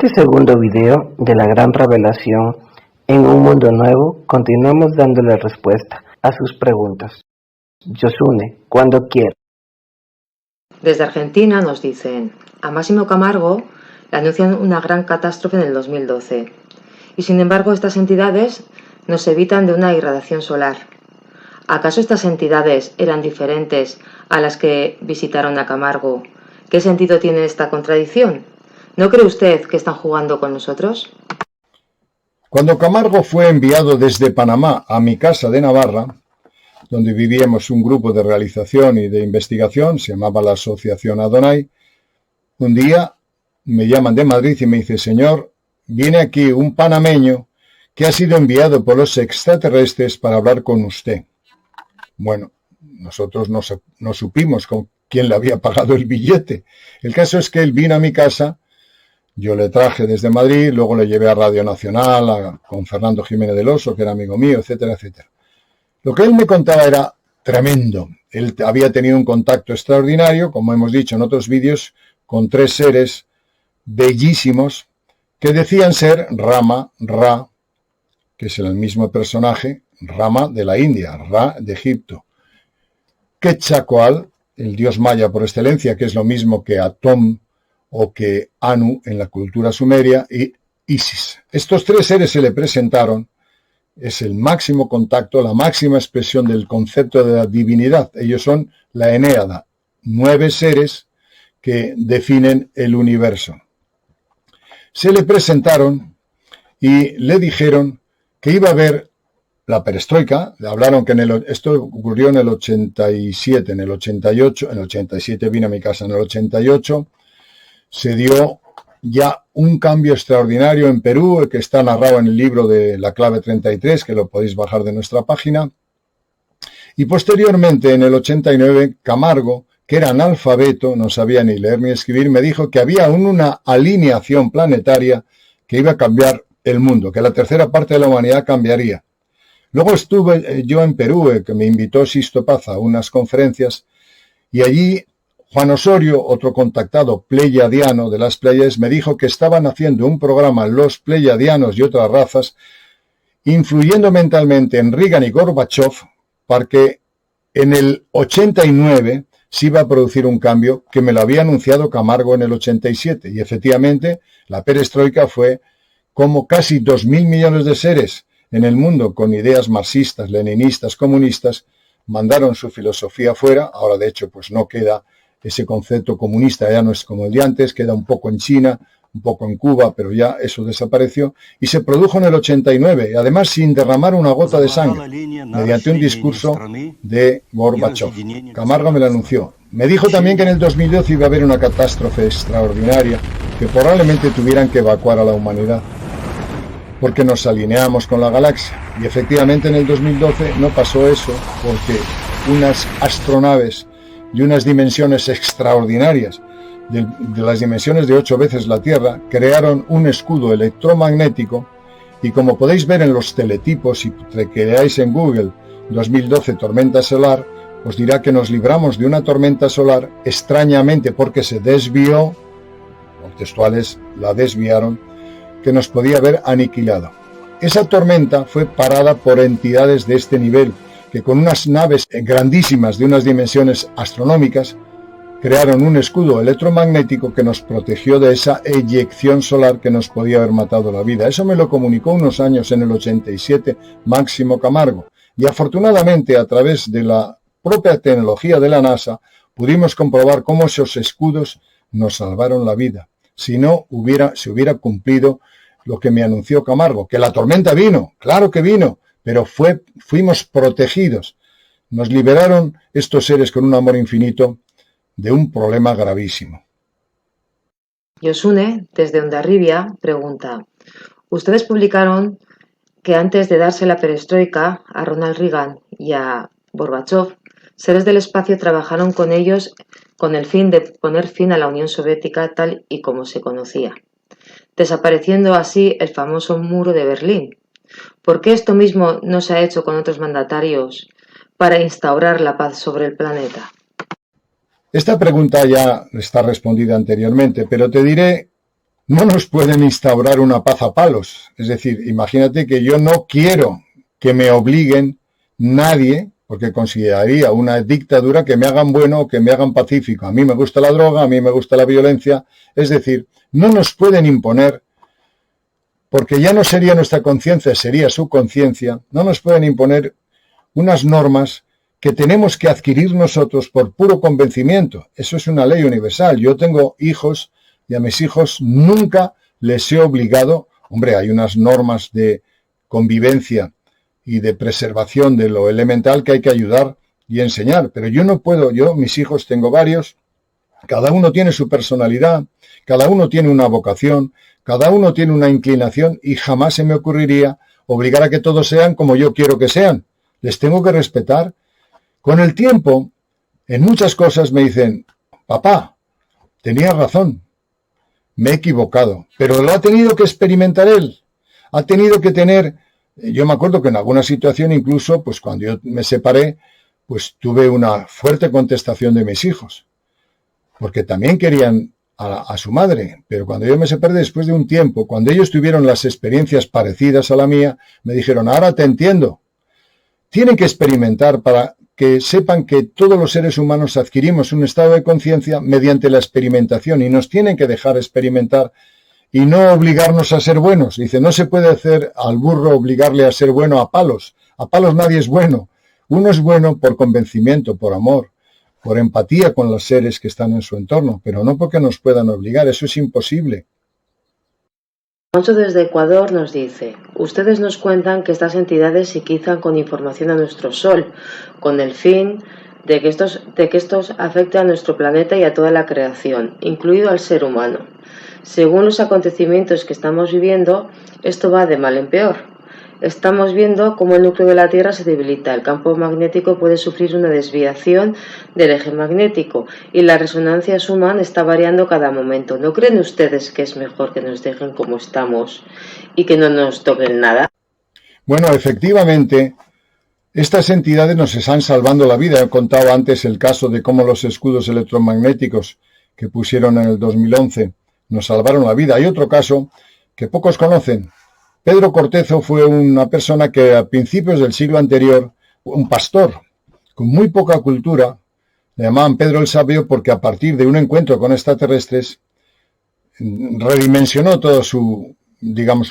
este segundo video de la gran revelación en un mundo nuevo, continuamos dándole respuesta a sus preguntas. Yosune, cuando quiera. Desde Argentina nos dicen, a Máximo Camargo le anuncian una gran catástrofe en el 2012 y sin embargo estas entidades nos evitan de una irradiación solar. ¿Acaso estas entidades eran diferentes a las que visitaron a Camargo? ¿Qué sentido tiene esta contradicción? ¿No cree usted que están jugando con nosotros? Cuando Camargo fue enviado desde Panamá a mi casa de Navarra, donde vivíamos un grupo de realización y de investigación, se llamaba la Asociación Adonai, un día me llaman de Madrid y me dice, señor, viene aquí un panameño que ha sido enviado por los extraterrestres para hablar con usted. Bueno, nosotros no supimos con quién le había pagado el billete. El caso es que él vino a mi casa, yo le traje desde Madrid, luego le llevé a Radio Nacional, con Fernando Jiménez del Oso, que era amigo mío, etcétera, etcétera. Lo que él me contaba era tremendo. Él había tenido un contacto extraordinario, como hemos dicho en otros vídeos, con 3 seres bellísimos que decían ser Rama, Ra, que es el mismo personaje, Rama de la India, Ra de Egipto, Quetzalcóatl, el dios maya por excelencia, que es lo mismo que Atom o que Anu en la cultura sumeria, y Isis. Estos 3 seres se le presentaron. Es el máximo contacto, la máxima expresión del concepto de la divinidad. Ellos son la Enéada, 9 seres que definen el universo. Se le presentaron y le dijeron que iba a haber la perestroika. Le hablaron que esto ocurrió en el 87, en el 88, en el 87 vino a mi casa, en el 88 se dio ya un cambio extraordinario en Perú, que está narrado en el libro de La Clave 33, que lo podéis bajar de nuestra página. Y posteriormente, en el 89, Camargo, que era analfabeto, no sabía ni leer ni escribir, me dijo que había una alineación planetaria que iba a cambiar el mundo, que la tercera parte de la humanidad cambiaría. Luego estuve yo en Perú, que me invitó Sisto Paz a unas conferencias, y allí Juan Osorio, otro contactado pleyadiano de las Pléyades, me dijo que estaban haciendo un programa, los pleyadianos y otras razas, influyendo mentalmente en Reagan y Gorbachev, para que en el 89 se iba a producir un cambio que me lo había anunciado Camargo en el 87. Y efectivamente, la perestroika fue como casi 2.000 millones de seres en el mundo con ideas marxistas, leninistas, comunistas, mandaron su filosofía fuera. Ahora, de hecho, pues no queda ese concepto comunista, ya no es como el de antes, queda un poco en China, un poco en Cuba, pero ya eso desapareció, y se produjo en el 89, además sin derramar una gota de sangre, mediante un discurso de Gorbachev. Camargo me lo anunció. Me dijo también que en el 2012 iba a haber una catástrofe extraordinaria, que probablemente tuvieran que evacuar a la humanidad, porque nos alineamos con la galaxia. Y efectivamente en el 2012 no pasó eso, porque unas astronaves de unas dimensiones extraordinarias, de las dimensiones de 8 veces la Tierra, crearon un escudo electromagnético, y como podéis ver en los teletipos, si creáis en Google 2012 tormenta solar, os dirá que nos libramos de una tormenta solar extrañamente porque se desvió, los textuales la desviaron, que nos podía haber aniquilado. Esa tormenta fue parada por entidades de este nivel, que con unas naves grandísimas de unas dimensiones astronómicas crearon un escudo electromagnético que nos protegió de esa eyección solar que nos podía haber matado la vida. Eso me lo comunicó unos años en el 87 Máximo Camargo, y afortunadamente a través de la propia tecnología de la NASA pudimos comprobar cómo esos escudos nos salvaron la vida. Si no se hubiera cumplido lo que me anunció Camargo, que la tormenta vino, claro que vino, pero fuimos protegidos. Nos liberaron estos seres con un amor infinito de un problema gravísimo. Yosune, desde Hondarribia, pregunta, ustedes publicaron que antes de darse la perestroika a Ronald Reagan y a Gorbachev, seres del espacio trabajaron con ellos con el fin de poner fin a la Unión Soviética tal y como se conocía, desapareciendo así el famoso muro de Berlín. ¿Por qué esto mismo no se ha hecho con otros mandatarios para instaurar la paz sobre el planeta? Esta pregunta ya está respondida anteriormente, pero te diré no nos pueden instaurar una paz a palos. Es decir, imagínate que yo no quiero que me obliguen nadie, porque consideraría una dictadura, que me hagan bueno o que me hagan pacífico. A mí me gusta la droga, a mí me gusta la violencia. Es decir, no nos pueden imponer, porque ya no sería nuestra conciencia, sería su conciencia, no nos pueden imponer unas normas que tenemos que adquirir nosotros por puro convencimiento. Eso es una ley universal. Yo tengo hijos y a mis hijos nunca les he obligado. Hombre, hay unas normas de convivencia y de preservación de lo elemental que hay que ayudar y enseñar, pero yo no puedo, mis hijos tengo varios, cada uno tiene su personalidad, cada uno tiene una vocación, cada uno tiene una inclinación y jamás se me ocurriría obligar a que todos sean como yo quiero que sean. Les tengo que respetar. Con el tiempo, en muchas cosas me dicen, papá, tenías razón, me he equivocado, pero lo ha tenido que experimentar él, ha tenido que tener. Yo me acuerdo que en alguna situación, incluso, pues cuando yo me separé, pues tuve una fuerte contestación de mis hijos, porque también querían a su madre, pero cuando yo me separé después de un tiempo, cuando ellos tuvieron las experiencias parecidas a la mía, me dijeron, ahora te entiendo. Tienen que experimentar para que sepan que todos los seres humanos adquirimos un estado de conciencia mediante la experimentación y nos tienen que dejar experimentar y no obligarnos a ser buenos. Dice, no se puede hacer al burro obligarle a ser bueno a palos. A palos nadie es bueno. Uno es bueno por convencimiento, por amor, por empatía con los seres que están en su entorno, pero no porque nos puedan obligar. Eso es imposible. Alfonso desde Ecuador nos dice, ustedes nos cuentan que estas entidades psiquizan con información a nuestro Sol, con el fin de que estos afecten a nuestro planeta y a toda la creación, incluido al ser humano. Según los acontecimientos que estamos viviendo, esto va de mal en peor. Estamos viendo cómo el núcleo de la Tierra se debilita, el campo magnético puede sufrir una desviación del eje magnético y la resonancia Schumann está variando cada momento. ¿No creen ustedes que es mejor que nos dejen como estamos y que no nos toquen nada? Bueno, efectivamente, estas entidades nos están salvando la vida. He contado antes el caso de cómo los escudos electromagnéticos que pusieron en el 2011 nos salvaron la vida. Hay otro caso que pocos conocen. Pedro Cortezo fue una persona que a principios del siglo anterior, un pastor con muy poca cultura, le llamaban Pedro el Sabio porque a partir de un encuentro con extraterrestres redimensionó toda su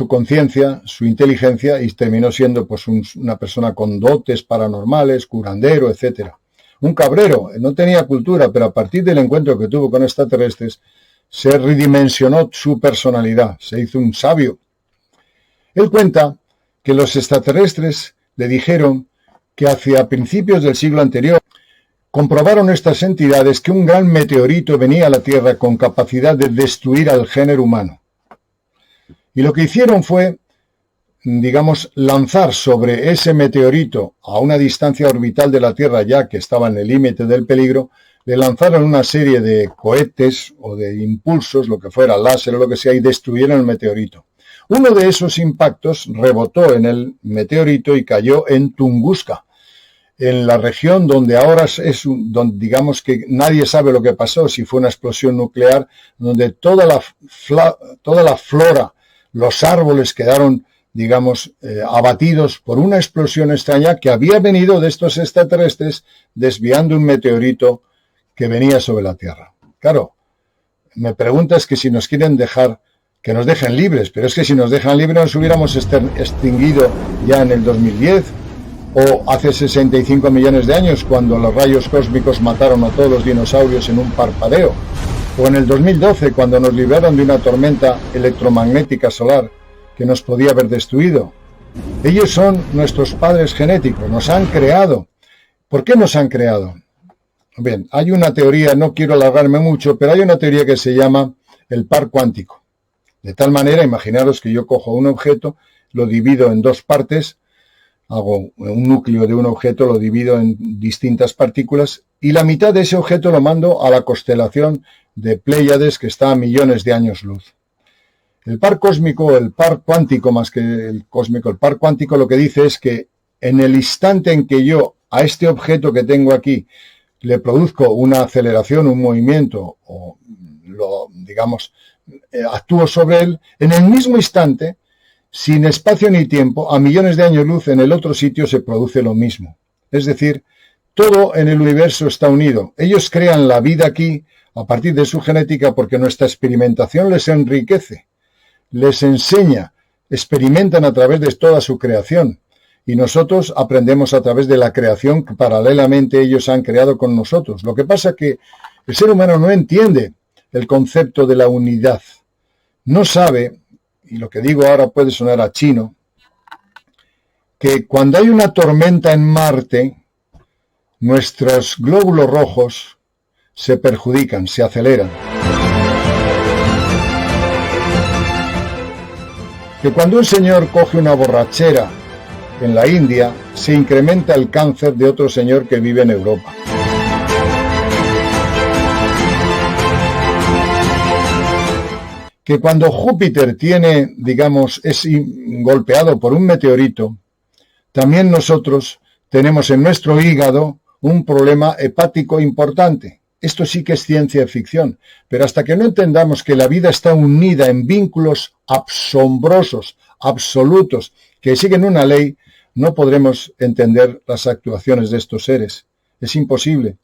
conciencia, su inteligencia y terminó siendo pues una persona con dotes paranormales, curandero, etcétera. Un cabrero, no tenía cultura, pero a partir del encuentro que tuvo con extraterrestres se redimensionó su personalidad, se hizo un sabio. Él cuenta que los extraterrestres le dijeron que hacia principios del siglo anterior comprobaron estas entidades que un gran meteorito venía a la Tierra con capacidad de destruir al género humano. Y lo que hicieron fue, lanzar sobre ese meteorito a una distancia orbital de la Tierra, ya que estaba en el límite del peligro, le lanzaron una serie de cohetes o de impulsos, lo que fuera, láser o lo que sea, y destruyeron el meteorito. Uno de esos impactos rebotó en el meteorito y cayó en Tunguska, en la región donde ahora donde digamos que nadie sabe lo que pasó, si fue una explosión nuclear, donde toda la flora, los árboles quedaron, abatidos por una explosión extraña que había venido de estos extraterrestres desviando un meteorito que venía sobre la Tierra. Claro, me preguntas que si nos quieren dejar, que nos dejen libres, pero es que si nos dejan libres nos hubiéramos extinguido ya en el 2010 o hace 65 millones de años cuando los rayos cósmicos mataron a todos los dinosaurios en un parpadeo, o en el 2012 cuando nos libraron de una tormenta electromagnética solar que nos podía haber destruido. Ellos son nuestros padres genéticos, nos han creado. ¿Por qué nos han creado? Bien, hay una teoría, no quiero alargarme mucho, pero hay una teoría que se llama el par cuántico. De tal manera, imaginaros que yo cojo un objeto, lo divido en dos partes, hago un núcleo de un objeto, lo divido en distintas partículas y la mitad de ese objeto lo mando a la constelación de Pléyades que está a millones de años luz. El par cósmico, el par cuántico más que el cósmico, el par cuántico lo que dice es que en el instante en que yo a este objeto que tengo aquí le produzco una aceleración, un movimiento o actúo sobre él, en el mismo instante, sin espacio ni tiempo, a millones de años luz en el otro sitio se produce lo mismo. Es decir, todo en el universo está unido. Ellos crean la vida aquí a partir de su genética porque nuestra experimentación les enriquece, les enseña, experimentan a través de toda su creación. Y nosotros aprendemos a través de la creación que paralelamente ellos han creado con nosotros. Lo que pasa es que el ser humano no entiende el concepto de la unidad. No sabe, y lo que digo ahora puede sonar a chino, que cuando hay una tormenta en Marte, nuestros glóbulos rojos se perjudican, se aceleran. Que cuando un señor coge una borrachera en la India, se incrementa el cáncer de otro señor que vive en Europa. Que cuando Júpiter es golpeado por un meteorito, también nosotros tenemos en nuestro hígado un problema hepático importante. Esto sí que es ciencia ficción, pero hasta que no entendamos que la vida está unida en vínculos asombrosos, absolutos, que siguen una ley, no podremos entender las actuaciones de estos seres. Es imposible.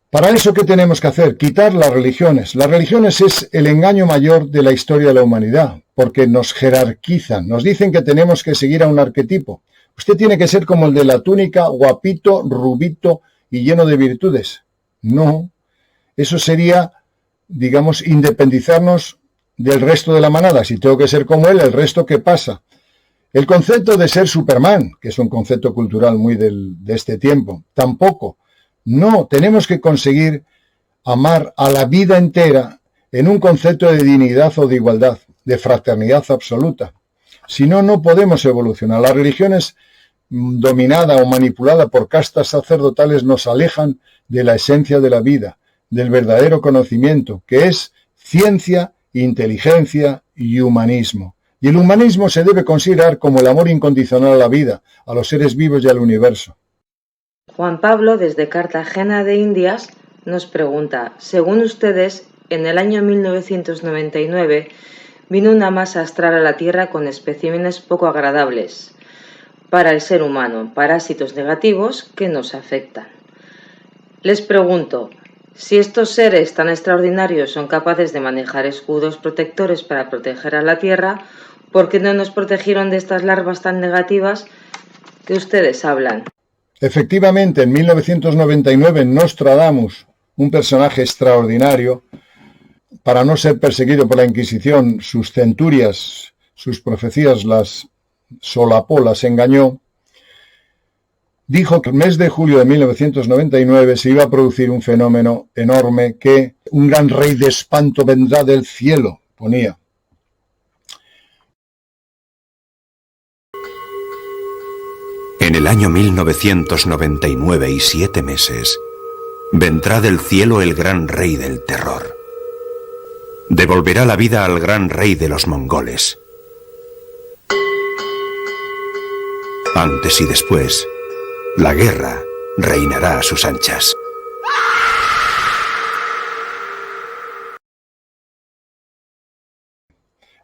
Para eso, ¿qué tenemos que hacer? Quitar las religiones. Las religiones es el engaño mayor de la historia de la humanidad, porque nos jerarquizan, nos dicen que tenemos que seguir a un arquetipo. Usted tiene que ser como el de la túnica, guapito, rubito y lleno de virtudes. No, eso sería, independizarnos del resto de la manada. Si tengo que ser como él, ¿el resto qué pasa? El concepto de ser Superman, que es un concepto cultural muy de este tiempo, tampoco. No, tenemos que conseguir amar a la vida entera en un concepto de dignidad o de igualdad, de fraternidad absoluta. Si no, no podemos evolucionar. Las religiones dominadas o manipuladas por castas sacerdotales nos alejan de la esencia de la vida, del verdadero conocimiento, que es ciencia, inteligencia y humanismo. Y el humanismo se debe considerar como el amor incondicional a la vida, a los seres vivos y al universo. Juan Pablo, desde Cartagena de Indias, nos pregunta, según ustedes, en el año 1999 vino una masa astral a la Tierra con especímenes poco agradables para el ser humano, parásitos negativos que nos afectan. Les pregunto, si estos seres tan extraordinarios son capaces de manejar escudos protectores para proteger a la Tierra, ¿por qué no nos protegieron de estas larvas tan negativas que ustedes hablan? Efectivamente, en 1999 Nostradamus, un personaje extraordinario, para no ser perseguido por la Inquisición, sus centurias, sus profecías las solapó, las engañó, dijo que el mes de julio de 1999 se iba a producir un fenómeno enorme, que un gran rey de espanto vendrá del cielo, ponía. En el año 1999 y 7 meses, vendrá del cielo el gran rey del terror. Devolverá la vida al gran rey de los mongoles. Antes y después, la guerra reinará a sus anchas.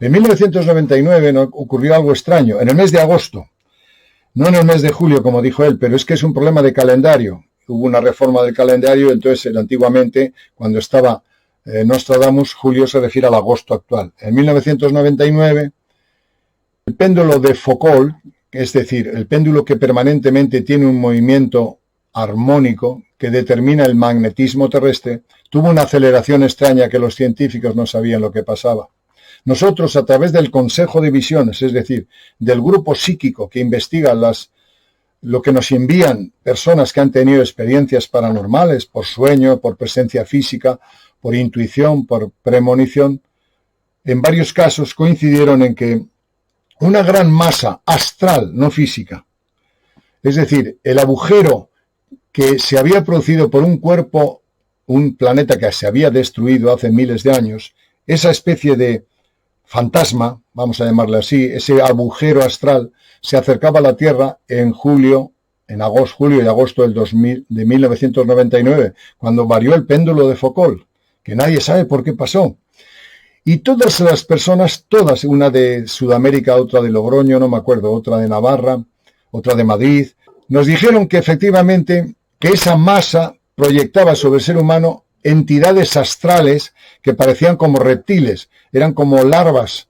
En 1999 ocurrió algo extraño, en el mes de agosto. No en el mes de julio, como dijo él, pero es que es un problema de calendario. Hubo una reforma del calendario, entonces antiguamente, cuando estaba Nostradamus, julio se refiere al agosto actual. En 1999, el péndulo de Foucault, es decir, el péndulo que permanentemente tiene un movimiento armónico que determina el magnetismo terrestre, tuvo una aceleración extraña que los científicos no sabían lo que pasaba. Nosotros, a través del Consejo de Visiones, es decir, del grupo psíquico que investiga lo que nos envían personas que han tenido experiencias paranormales, por sueño, por presencia física, por intuición, por premonición, en varios casos coincidieron en que una gran masa astral, no física, es decir, el agujero que se había producido por un cuerpo, un planeta que se había destruido hace miles de años, esa especie de fantasma, vamos a llamarle así, ese agujero astral, se acercaba a la Tierra en julio y agosto de 1999, cuando varió el péndulo de Foucault, que nadie sabe por qué pasó. Y todas las personas, todas, una de Sudamérica, otra de Logroño, no me acuerdo, otra de Navarra, otra de Madrid, nos dijeron que efectivamente que esa masa proyectaba sobre el ser humano entidades astrales que parecían como reptiles, eran como larvas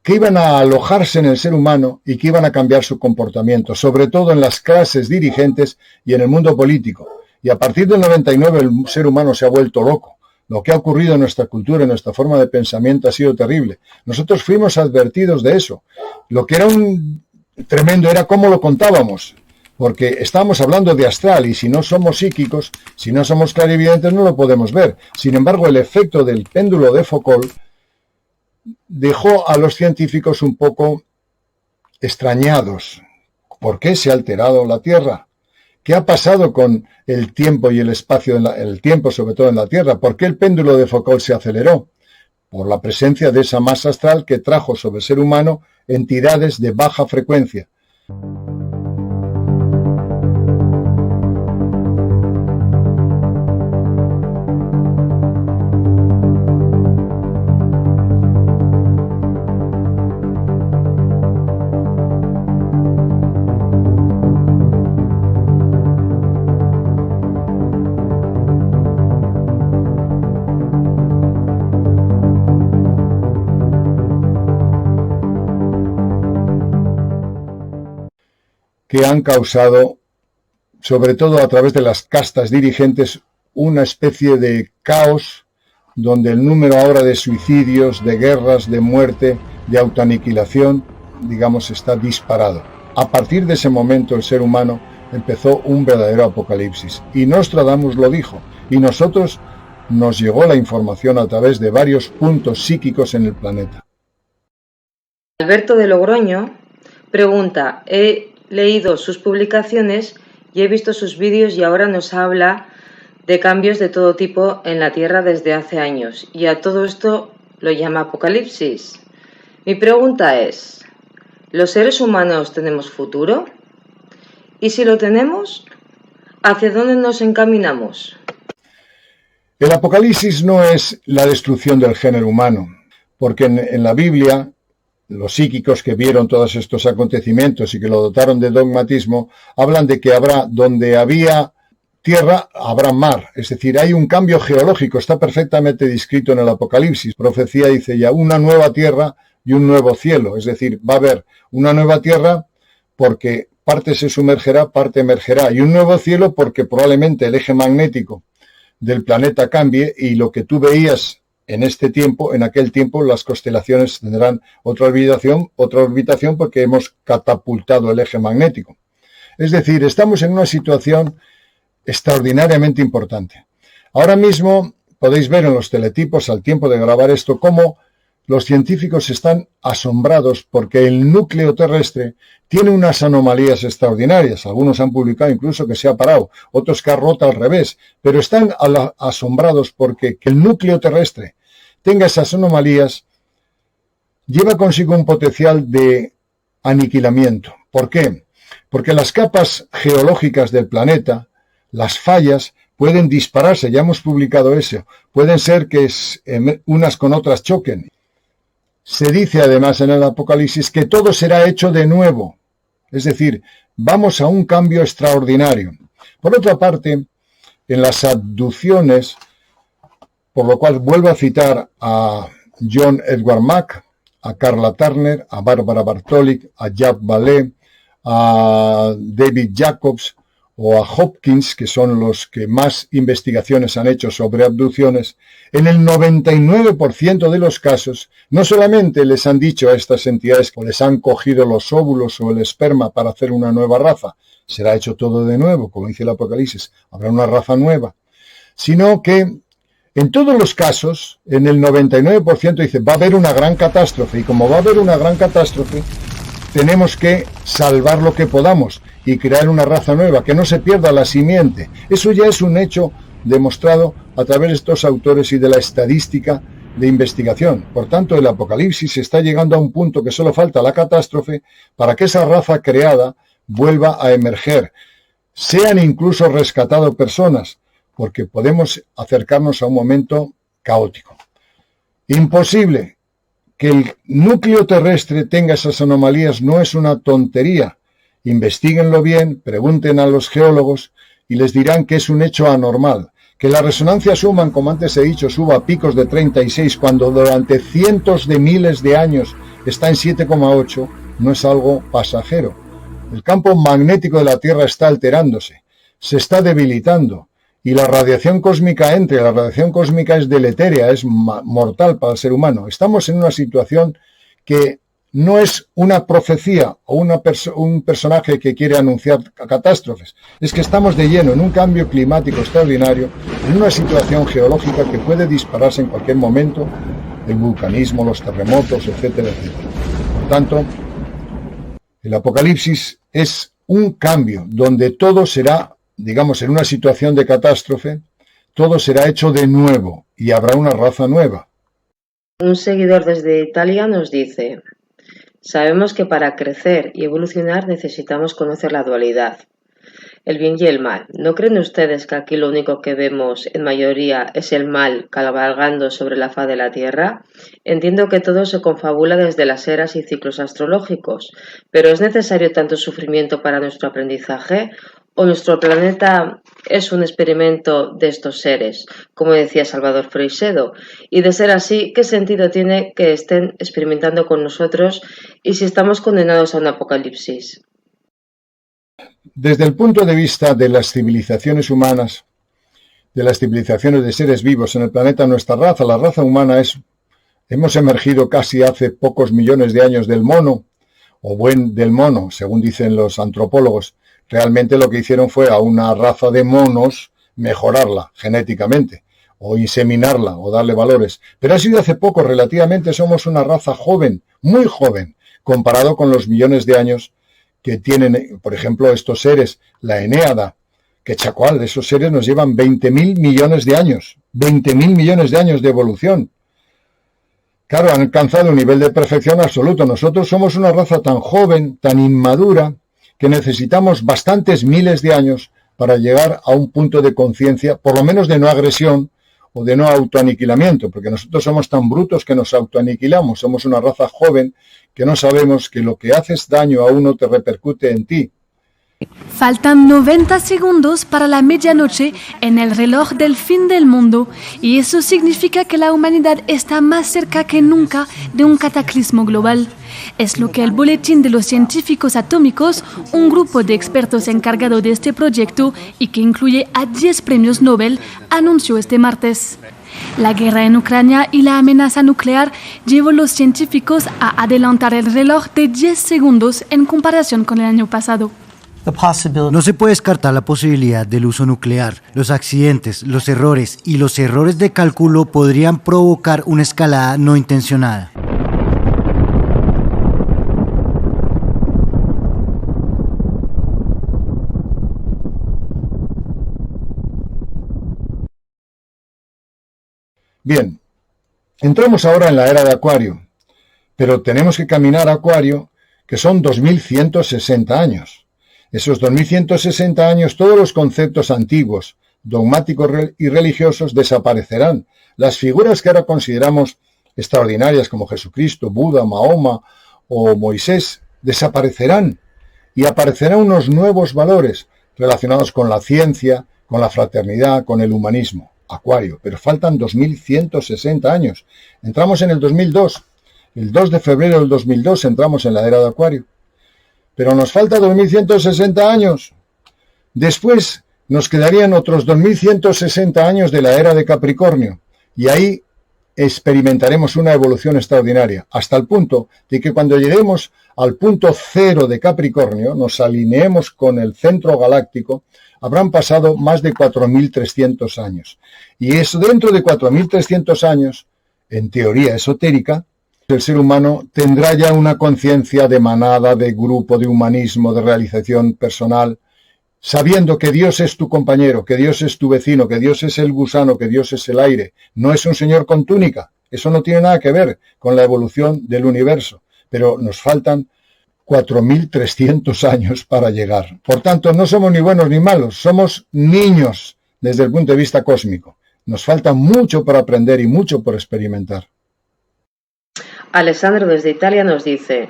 que iban a alojarse en el ser humano y que iban a cambiar su comportamiento, sobre todo en las clases dirigentes y en el mundo político. Y a partir del 99 el ser humano se ha vuelto loco. Lo que ha ocurrido en nuestra cultura, en nuestra forma de pensamiento ha sido terrible. Nosotros fuimos advertidos de eso. Lo que era un tremendo era cómo lo contábamos, porque estábamos hablando de astral y si no somos psíquicos, si no somos clarividentes no lo podemos ver. Sin embargo, el efecto del péndulo de Foucault dejó a los científicos un poco extrañados. ¿Por qué se ha alterado la Tierra? ¿Qué ha pasado con el tiempo y el espacio, el tiempo sobre todo en la Tierra? ¿Por qué el péndulo de Foucault se aceleró? Por la presencia de esa masa astral que trajo sobre el ser humano entidades de baja frecuencia. Que han causado, sobre todo a través de las castas dirigentes, una especie de caos donde el número ahora de suicidios, de guerras, de muerte, de autoaniquilación, digamos, está disparado. A partir de ese momento el ser humano empezó un verdadero apocalipsis. Y Nostradamus lo dijo. Y nosotros nos llegó la información a través de varios puntos psíquicos en el planeta. Alberto de Logroño pregunta: he leído sus publicaciones y he visto sus vídeos y ahora nos habla de cambios de todo tipo en la Tierra desde hace años y a todo esto lo llama apocalipsis. Mi pregunta es: ¿los seres humanos tenemos futuro? Y si lo tenemos, ¿hacia dónde nos encaminamos? El apocalipsis no es la destrucción del género humano, porque en la Biblia los psíquicos que vieron todos estos acontecimientos y que lo dotaron de dogmatismo, hablan de que habrá, donde había tierra, habrá mar. Es decir, hay un cambio geológico, está perfectamente descrito en el Apocalipsis. Profecía dice ya una nueva tierra y un nuevo cielo. Es decir, va a haber una nueva tierra porque parte se sumergerá, parte emergerá. Y un nuevo cielo porque probablemente el eje magnético del planeta cambie y lo que tú veías en este tiempo, en aquel tiempo, las constelaciones tendrán otra orbitación porque hemos catapultado el eje magnético. Es decir, estamos en una situación extraordinariamente importante. Ahora mismo podéis ver en los teletipos, al tiempo de grabar esto, cómo los científicos están asombrados porque el núcleo terrestre tiene unas anomalías extraordinarias. Algunos han publicado incluso que se ha parado, otros que ha roto al revés, pero están asombrados porque que el núcleo terrestre tenga esas anomalías lleva consigo un potencial de aniquilamiento. ¿Por qué? Porque las capas geológicas del planeta, las fallas, pueden dispararse, ya hemos publicado eso, pueden ser que unas con otras choquen. Se dice además en el Apocalipsis que todo será hecho de nuevo, es decir, vamos a un cambio extraordinario. Por otra parte, en las abducciones, por lo cual vuelvo a citar a John Edward Mack, a Carla Turner, a Bárbara Bartolic, a Jacques Vallée, a David Jacobs o a Hopkins, que son los que más investigaciones han hecho sobre abducciones, en el 99% de los casos, no solamente les han dicho a estas entidades que les han cogido los óvulos o el esperma para hacer una nueva raza, será hecho todo de nuevo, como dice el Apocalipsis, habrá una raza nueva, sino que en todos los casos, en el 99% dice, va a haber una gran catástrofe, y como va a haber una gran catástrofe, tenemos que salvar lo que podamos y crear una raza nueva, que no se pierda la simiente. Eso ya es un hecho demostrado a través de estos autores y de la estadística de investigación. Por tanto, el Apocalipsis está llegando a un punto que solo falta la catástrofe para que esa raza creada vuelva a emerger. Sean incluso rescatado personas, porque podemos acercarnos a un momento caótico. Imposible que el núcleo terrestre tenga esas anomalías no es una tontería. Investíguenlo bien, pregunten a los geólogos y les dirán que es un hecho anormal. Que la resonancia Schumann, como antes he dicho, suba a picos de 36 cuando durante cientos de miles de años está en 7,8 no es algo pasajero. El campo magnético de la Tierra está alterándose, se está debilitando y la radiación cósmica entra. La radiación cósmica es deletérea, es mortal para el ser humano. Estamos en una situación que no es una profecía o un personaje que quiere anunciar catástrofes. Es que estamos de lleno en un cambio climático extraordinario, en una situación geológica que puede dispararse en cualquier momento, el vulcanismo, los terremotos, etcétera, etcétera. Por tanto, el Apocalipsis es un cambio donde todo será, digamos, en una situación de catástrofe, todo será hecho de nuevo y habrá una raza nueva. Un seguidor desde Italia nos dice: sabemos que para crecer y evolucionar necesitamos conocer la dualidad, el bien y el mal. ¿No creen ustedes que aquí lo único que vemos en mayoría es el mal cabalgando sobre la faz de la Tierra? Entiendo que todo se confabula desde las eras y ciclos astrológicos, pero ¿es necesario tanto sufrimiento para nuestro aprendizaje? ¿O nuestro planeta es un experimento de estos seres, como decía Salvador Freixedo? Y de ser así, ¿qué sentido tiene que estén experimentando con nosotros y si estamos condenados a un apocalipsis? Desde el punto de vista de las civilizaciones humanas, de las civilizaciones de seres vivos en el planeta, nuestra raza, la raza humana, hemos emergido casi hace pocos millones de años del mono, o del mono, según dicen los antropólogos. Realmente lo que hicieron fue a una raza de monos mejorarla genéticamente, o inseminarla, o darle valores. Pero ha sido hace poco, relativamente somos una raza joven, muy joven, comparado con los millones de años que tienen, por ejemplo, estos seres, la Enéada, que chacual, esos seres nos llevan 20.000 millones de años, 20.000 millones de años de evolución. Claro, han alcanzado un nivel de perfección absoluto. Nosotros somos una raza tan joven, tan inmadura, que necesitamos bastantes miles de años para llegar a un punto de conciencia, por lo menos de no agresión o de no autoaniquilamiento, porque nosotros somos tan brutos que nos autoaniquilamos. Somos una raza joven que no sabemos que lo que haces daño a uno te repercute en ti. Faltan 90 segundos para la medianoche en el reloj del fin del mundo y eso significa que la humanidad está más cerca que nunca de un cataclismo global. Es lo que el Boletín de los Científicos Atómicos, un grupo de expertos encargado de este proyecto y que incluye a 10 premios Nobel, anunció este martes. La guerra en Ucrania y la amenaza nuclear llevó a los científicos a adelantar el reloj de 10 segundos en comparación con el año pasado. No se puede descartar la posibilidad del uso nuclear. Los accidentes, los errores y los errores de cálculo podrían provocar una escalada no intencionada. Bien, entramos ahora en la era de Acuario, pero tenemos que caminar a Acuario, que son 2160 años. Esos 2160 años, todos los conceptos antiguos, dogmáticos y religiosos desaparecerán. Las figuras que ahora consideramos extraordinarias como Jesucristo, Buda, Mahoma o Moisés desaparecerán y aparecerán unos nuevos valores relacionados con la ciencia, con la fraternidad, con el humanismo. Acuario, pero faltan 2160 años. Entramos en el 2002. El 2 de febrero del 2002 entramos en la era de Acuario. Pero nos falta 2160 años. Después nos quedarían otros 2160 años de la era de Capricornio. Y ahí experimentaremos una evolución extraordinaria, hasta el punto de que cuando lleguemos al punto cero de Capricornio, nos alineemos con el centro galáctico, habrán pasado más de 4.300 años. Y eso, dentro de 4.300 años, en teoría esotérica, el ser humano tendrá ya una conciencia de manada, de grupo, de humanismo, de realización personal, sabiendo que Dios es tu compañero, que Dios es tu vecino, que Dios es el gusano, que Dios es el aire. No es un señor con túnica. Eso no tiene nada que ver con la evolución del universo. Pero nos faltan 4.300 años para llegar. Por tanto, no somos ni buenos ni malos. Somos niños desde el punto de vista cósmico. Nos falta mucho por aprender y mucho por experimentar. Alessandro desde Italia nos dice: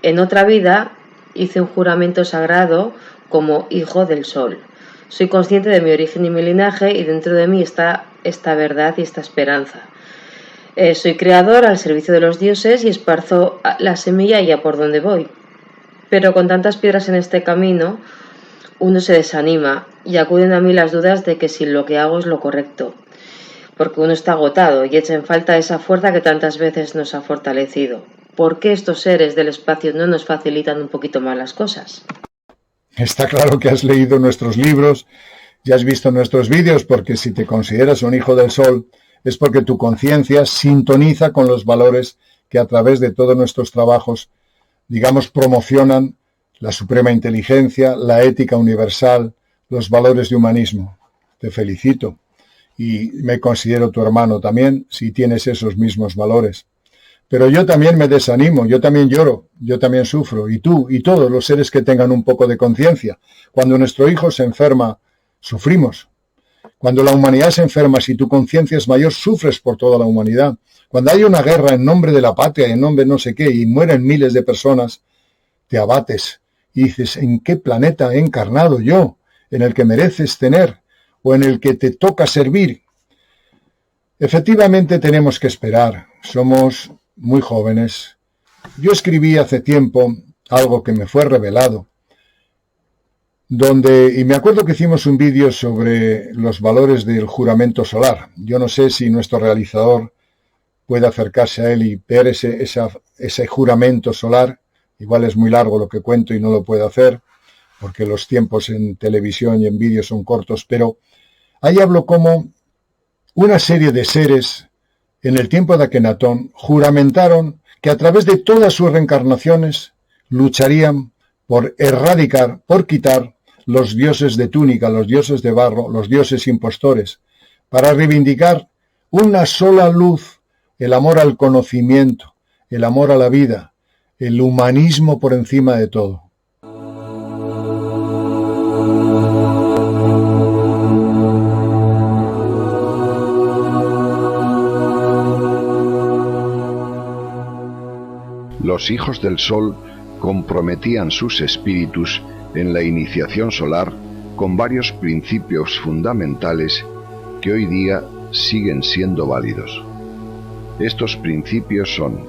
en otra vida hice un juramento sagrado como hijo del sol. Soy consciente de mi origen y mi linaje, y dentro de mí está esta verdad y esta esperanza. Soy creador al servicio de los dioses y esparzo la semilla allá por donde voy. Pero con tantas piedras en este camino, uno se desanima y acuden a mí las dudas de que si lo que hago es lo correcto, porque uno está agotado y echa en falta esa fuerza que tantas veces nos ha fortalecido. ¿Por qué estos seres del espacio no nos facilitan un poquito más las cosas? Está claro que has leído nuestros libros y has visto nuestros vídeos, porque si te consideras un hijo del sol es porque tu conciencia sintoniza con los valores que a través de todos nuestros trabajos, digamos, promocionan la suprema inteligencia, la ética universal, los valores de humanismo. Te felicito y me considero tu hermano también si tienes esos mismos valores. Pero yo también me desanimo, yo también lloro, yo también sufro, y tú y todos los seres que tengan un poco de conciencia. Cuando nuestro hijo se enferma, sufrimos. Cuando la humanidad se enferma, si tu conciencia es mayor, sufres por toda la humanidad. Cuando hay una guerra en nombre de la patria, en nombre de no sé qué, y mueren miles de personas, te abates y dices: ¿en qué planeta he encarnado yo? ¿En el que mereces tener o en el que te toca servir? Efectivamente tenemos que esperar. Somos muy jóvenes. Yo escribí hace tiempo algo que me fue revelado, y me acuerdo que hicimos un vídeo sobre los valores del juramento solar. Yo no sé si nuestro realizador puede acercarse a él y ver ese juramento solar. Igual es muy largo lo que cuento y no lo puedo hacer, porque los tiempos en televisión y en vídeo son cortos, pero ahí hablo como una serie de seres en el tiempo de Akenatón juramentaron que a través de todas sus reencarnaciones lucharían por erradicar, por quitar los dioses de túnica, los dioses de barro, los dioses impostores, para reivindicar una sola luz: el amor al conocimiento, el amor a la vida, el humanismo por encima de todo. Los hijos del sol comprometían sus espíritus en la iniciación solar con varios principios fundamentales que hoy día siguen siendo válidos. Estos principios son: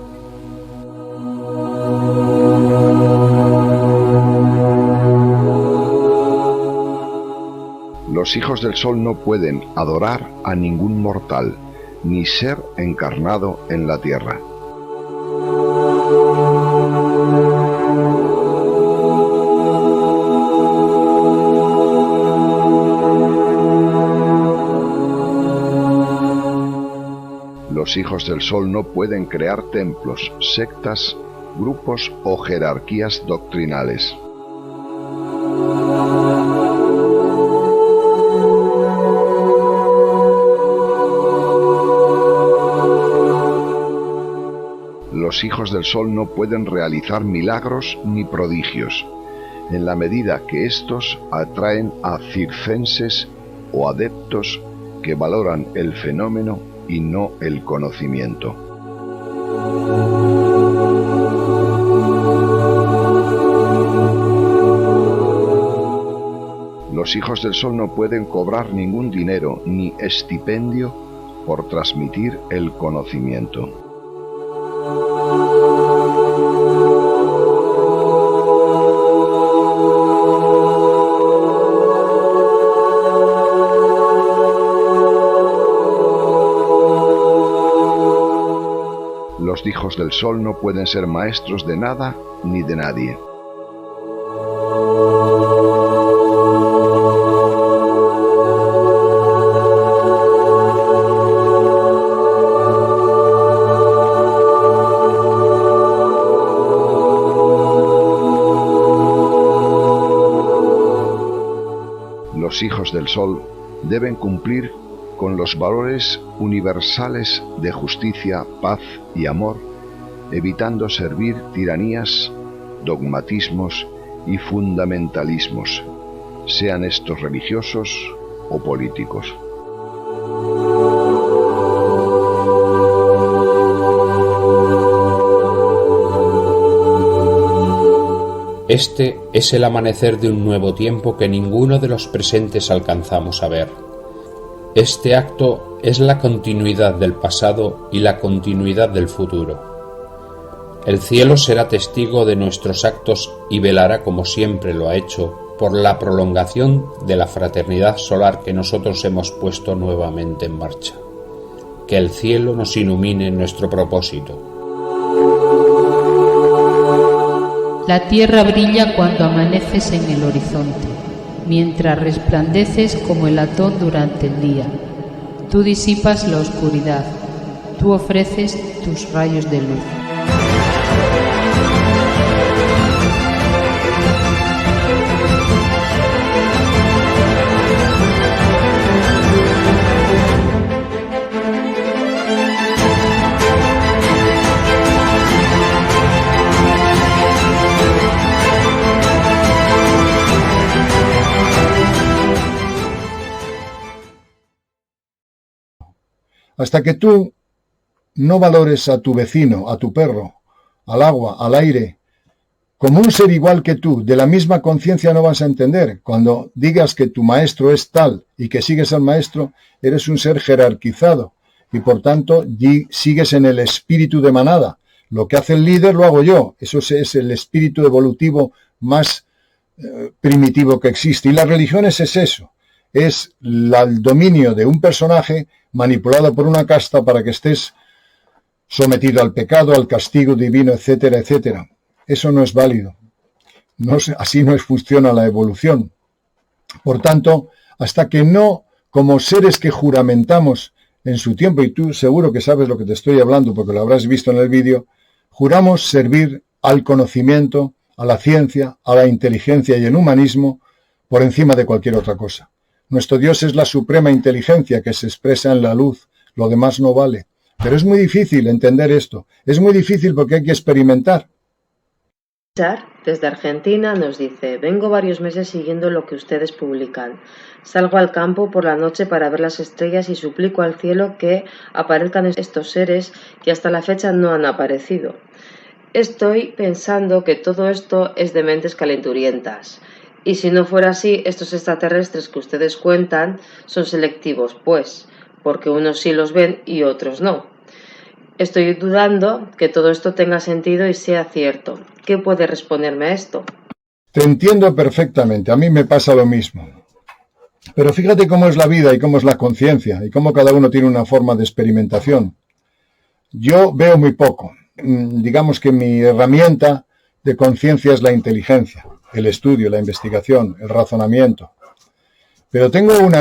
los hijos del sol no pueden adorar a ningún mortal, ni ser encarnado en la tierra. Los hijos del sol no pueden crear templos, sectas, grupos o jerarquías doctrinales. Los hijos del sol no pueden realizar milagros ni prodigios, en la medida que éstos atraen a circenses o adeptos que valoran el fenómeno y no el conocimiento. Los hijos del sol no pueden cobrar ningún dinero ni estipendio por transmitir el conocimiento. Los hijos del sol no pueden ser maestros de nada ni de nadie. Los hijos del sol deben cumplir con los valores universales de justicia, paz y amor, evitando servir tiranías, dogmatismos y fundamentalismos, sean estos religiosos o políticos. Este es el amanecer de un nuevo tiempo que ninguno de los presentes alcanzamos a ver. Este acto es la continuidad del pasado y la continuidad del futuro. El cielo será testigo de nuestros actos y velará, como siempre lo ha hecho, por la prolongación de la fraternidad solar que nosotros hemos puesto nuevamente en marcha. Que el cielo nos ilumine en nuestro propósito. La tierra brilla cuando amaneces en el horizonte, mientras resplandeces como el latón durante el día. Tú disipas la oscuridad, tú ofreces tus rayos de luz. Hasta que tú no valores a tu vecino, a tu perro, al agua, al aire, como un ser igual que tú, de la misma conciencia, no vas a entender. Cuando digas que tu maestro es tal y que sigues al maestro, eres un ser jerarquizado y por tanto sigues en el espíritu de manada. Lo que hace el líder lo hago yo. Eso es el espíritu evolutivo más primitivo que existe. Y las religiones es eso. Es el dominio de un personaje manipulado por una casta para que estés sometido al pecado, al castigo divino, etcétera, etcétera. Eso no es válido. Así no funciona la evolución. Por tanto, hasta que no, como seres que juramentamos en su tiempo, y tú seguro que sabes lo que te estoy hablando porque lo habrás visto en el vídeo, juramos servir al conocimiento, a la ciencia, a la inteligencia y el humanismo por encima de cualquier otra cosa. Nuestro Dios es la suprema inteligencia que se expresa en la luz, lo demás no vale. Pero es muy difícil entender esto, es muy difícil porque hay que experimentar. Desde Argentina nos dice: vengo varios meses siguiendo lo que ustedes publican. Salgo al campo por la noche para ver las estrellas y suplico al cielo que aparezcan estos seres que hasta la fecha no han aparecido. Estoy pensando que todo esto es de mentes calenturientas. Y si no fuera así, estos extraterrestres que ustedes cuentan son selectivos, pues, porque unos sí los ven y otros no. Estoy dudando que todo esto tenga sentido y sea cierto. ¿Qué puede responderme a esto? Te entiendo perfectamente, a mí me pasa lo mismo. Pero fíjate cómo es la vida y cómo es la conciencia y cómo cada uno tiene una forma de experimentación. Yo veo muy poco. Digamos que mi herramienta de conciencia es la inteligencia, el estudio, la investigación, el razonamiento. Pero tenemos un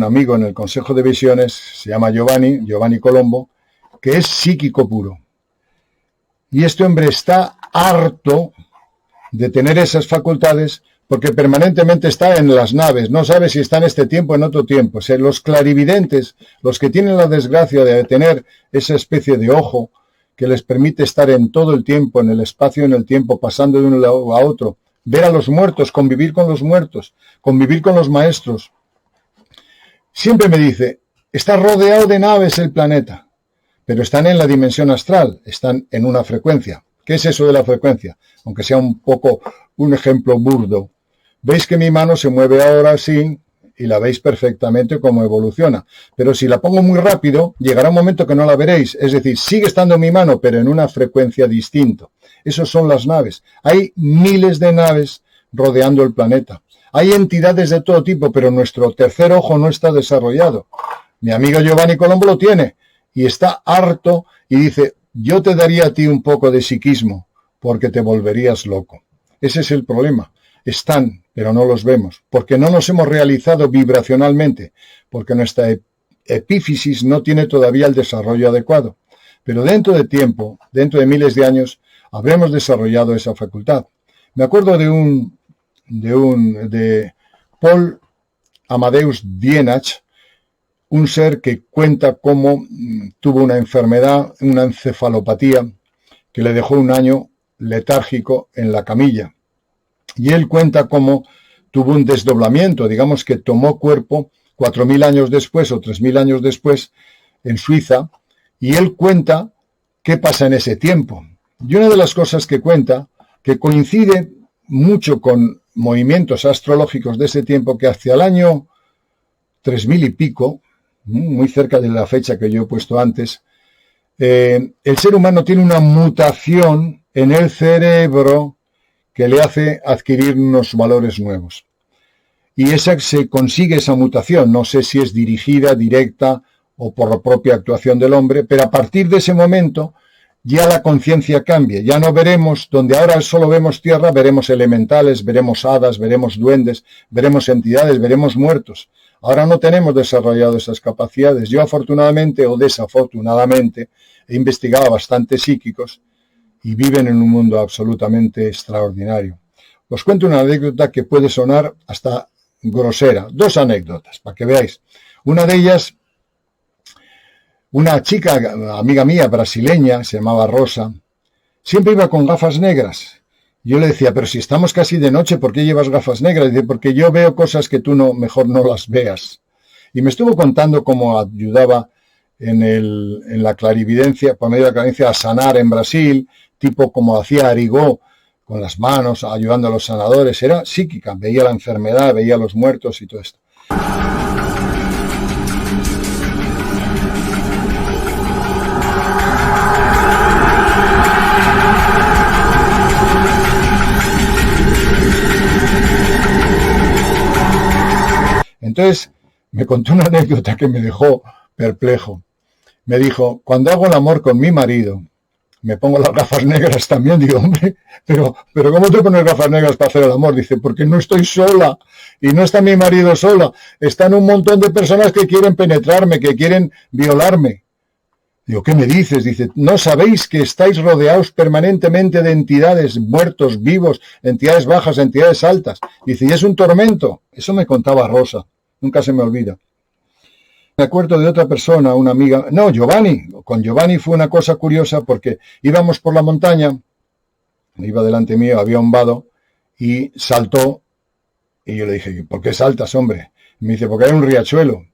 amigo en el Consejo de Visiones, se llama Giovanni Colombo, que es psíquico puro. Y este hombre está harto de tener esas facultades porque permanentemente está en las naves, no sabe si está en este tiempo o en otro tiempo. O sea, los clarividentes, los que tienen la desgracia de tener esa especie de ojo que les permite estar en todo el tiempo, en el espacio y en el tiempo, pasando de un lado a otro, ver a los muertos, convivir con los muertos, convivir con los maestros. Siempre me dice, está rodeado de naves el planeta, pero están en la dimensión astral, están en una frecuencia. ¿Qué es eso de la frecuencia? Aunque sea un poco un ejemplo burdo. Veis que mi mano se mueve ahora así y la veis perfectamente cómo evoluciona. Pero si la pongo muy rápido, llegará un momento que no la veréis. Es decir, sigue estando mi mano, pero en una frecuencia distinta. Esas son las naves. Hay miles de naves rodeando el planeta. Hay entidades de todo tipo, pero nuestro tercer ojo no está desarrollado. Mi amigo Giovanni Colombo lo tiene y está harto y dice, yo te daría a ti un poco de psiquismo porque te volverías loco. Ese es el problema. Están, pero no los vemos, porque no nos hemos realizado vibracionalmente, porque nuestra epífisis no tiene todavía el desarrollo adecuado. Pero dentro de tiempo, dentro de miles de años, habremos desarrollado esa facultad. Me acuerdo de Paul Amadeus Dienach, un ser que cuenta cómo tuvo una enfermedad, una encefalopatía, que le dejó un año letárgico en la camilla. Y él cuenta cómo tuvo un desdoblamiento, digamos que tomó cuerpo 4.000 años después o 3.000 años después en Suiza, y él cuenta qué pasa en ese tiempo. Y una de las cosas que cuenta, que coincide mucho con movimientos astrológicos de ese tiempo, que hacia el año 3000 y pico, muy cerca de la fecha que yo he puesto antes, el ser humano tiene una mutación en el cerebro que le hace adquirir unos valores nuevos. Y se consigue esa mutación, no sé si es dirigida, directa o por la propia actuación del hombre, pero a partir de ese momento ya la conciencia cambia, ya no veremos, donde ahora solo vemos tierra, veremos elementales, veremos hadas, veremos duendes, veremos entidades, veremos muertos. Ahora no tenemos desarrollado esas capacidades. Yo afortunadamente o desafortunadamente he investigado a bastantes psíquicos y viven en un mundo absolutamente extraordinario. Os cuento una anécdota que puede sonar hasta grosera. 2 anécdotas, para que veáis. Una de ellas, una chica, amiga mía, brasileña, se llamaba Rosa, siempre iba con gafas negras. Yo le decía, pero si estamos casi de noche, ¿por qué llevas gafas negras? Dice, porque yo veo cosas que tú mejor no las veas. Y me estuvo contando cómo ayudaba en la clarividencia, por medio de la clarividencia, a sanar en Brasil, tipo como hacía Arigó, con las manos, ayudando a los sanadores. Era psíquica, veía la enfermedad, veía a los muertos y todo esto. Entonces, me contó una anécdota que me dejó perplejo. Me dijo, cuando hago el amor con mi marido, me pongo las gafas negras también. Digo, hombre, pero ¿cómo te pones gafas negras para hacer el amor? Dice, porque no estoy sola, y no está mi marido sola, están un montón de personas que quieren penetrarme, que quieren violarme. Digo, ¿qué me dices? Dice, ¿no sabéis que estáis rodeados permanentemente de entidades, muertos, vivos, entidades bajas, entidades altas? Dice, y es un tormento. Eso me contaba Rosa, nunca se me olvida. Me acuerdo de otra persona, una amiga, no, Giovanni. Con Giovanni fue una cosa curiosa porque íbamos por la montaña, iba delante mío, había un vado y saltó. Y yo le dije, ¿por qué saltas, hombre? Y me dice, porque hay un riachuelo.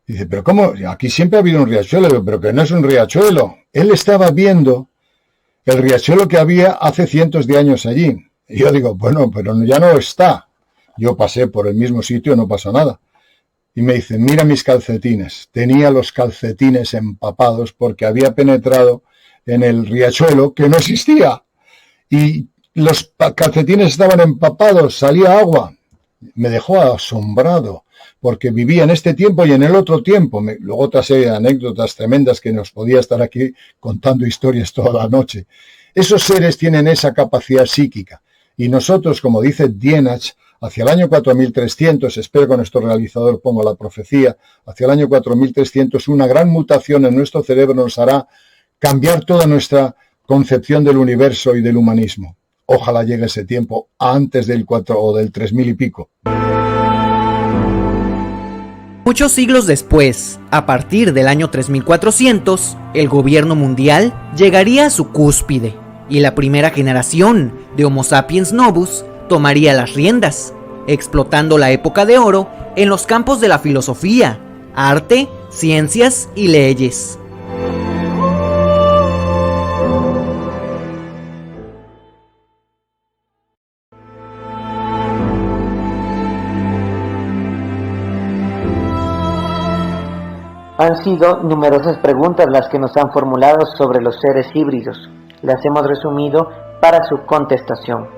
Dice, ¿pero cómo? Aquí siempre ha habido un riachuelo, pero que no es un riachuelo. Él estaba viendo el riachuelo que había hace cientos de años allí. Y yo digo, bueno, pero ya no está. Yo pasé por el mismo sitio, no pasó nada. Y me dice, mira mis calcetines. Tenía los calcetines empapados porque había penetrado en el riachuelo que no existía. Y los calcetines estaban empapados, salía agua. Me dejó asombrado porque vivía en este tiempo y en el otro tiempo. Luego otras anécdotas tremendas que nos podía estar aquí contando historias toda la noche. Esos seres tienen esa capacidad psíquica. Y nosotros, como dice Dienach, hacia el año 4300, espero que con nuestro realizador ponga la profecía, hacia el año 4300 una gran mutación en nuestro cerebro nos hará cambiar toda nuestra concepción del universo y del humanismo. Ojalá llegue ese tiempo antes del 4 o del 3000 y pico. Muchos siglos después, a partir del año 3400, el gobierno mundial llegaría a su cúspide y la primera generación de Homo sapiens novus tomaría las riendas, explotando la época de oro en los campos de la filosofía, arte, ciencias y leyes. Han sido numerosas preguntas las que nos han formulado sobre los seres híbridos. Las hemos resumido para su contestación.